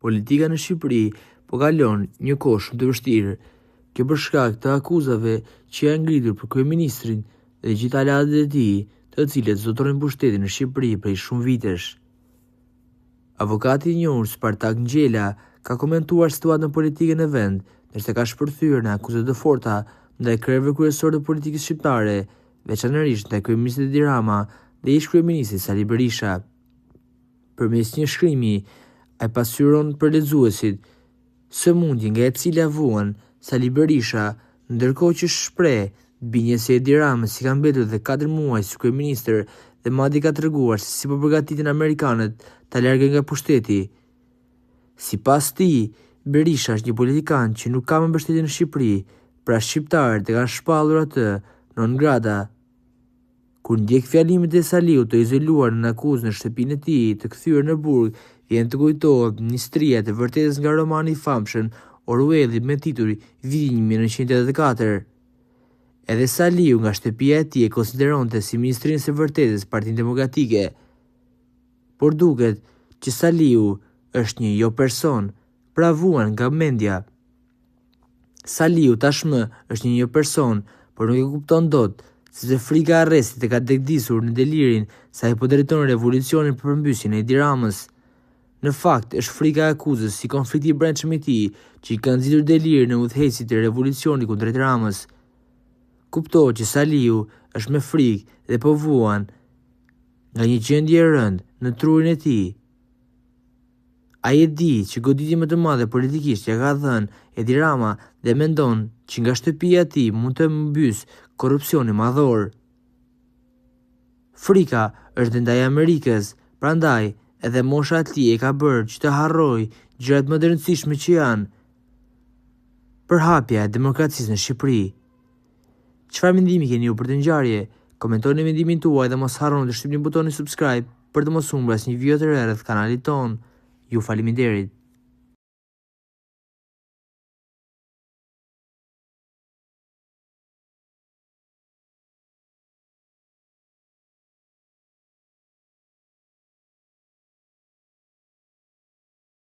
Politika në Shqipëri po kalon një kohë shumë të vështirë, kjo për shkak të akuzave që janë ngritur për kryeministrin dhe gjithë aleatët e tij, të cilët zotërojnë pushtetin në Shqipëri prej shumë vitesh. Avokati i njohur Spartak Ngjela ka komentuar situatën politike në vend, ndërsa ka shpërthyer në akuzat të forta ndaj kryeve kryesor të politikës shqiptare, veçanërisht ndaj kryeministit Edi Rama dhe ish-kryeministit Sali Berisha. Përmes një shkrimi, ai pasqyron për lexuesit sëmundje nga e cila vuan Sali Berisha, ndërkohë që shpreh binje se Edi Rama si ka mbetur dhe 4 muaj si kryeministër dhe madje ka treguar se si po përgatiten amerikanët ta largojnë nga pushteti. Sipas tij, Berisha është një politikan që nuk ka më mbështetje në Shqipëri, pra shqiptarët e kanë shpallur atë non grata. Kur ndjek fjalimet e Saliut të izoluar në akuzë në shtëpinë e tij të kthyer në burg, vjen të kujtohet Ministria e Vërtetës nga romani i famshëm Orwelli me titull Viti 1984. Edhe Saliu nga shtëpia e tij e konsideronte si Ministrinë së Vërtetës Partinë Demokratike. Por duket që Saliu është një jo person, pra vuan nga mendja. Saliu tashmë është një jo person, por nuk e kupton dot, sepse frika e arrestit e ka degdisur në delirin se ai po drejton revolucionin për përmbysjen e Edi Ramës. Në fakt, është frika e akuzës si konflikti i brendshëm i tij që i ka nxitur delirin në udhëheqësit e revolucionit kundrejt Ramës. Kuptohet që Saliu është me frikë dhe po vuan nga një gjendje e rëndë në trurin e tij. Ai e di që goditje më të madhe politikisht ja ka dhënë Edi Rama dhe mendon që nga shtëpia e tij mund të mbys korrupsioni madhor. Frika është ndaj Amerikës, prandaj edhe mosha e tij e ka bërë që të harrojë gjërat më të rëndësishme që janë përhapja e demokracisë në Shqipëri. Çfarë mendimi keni ju për këtë ngjarje? Komentoni mendimin tuaj dhe mos harroni të shtypni butonin subscribe për të mos humbur asnjë video të re rreth kanalit ton. Ju faleminderit.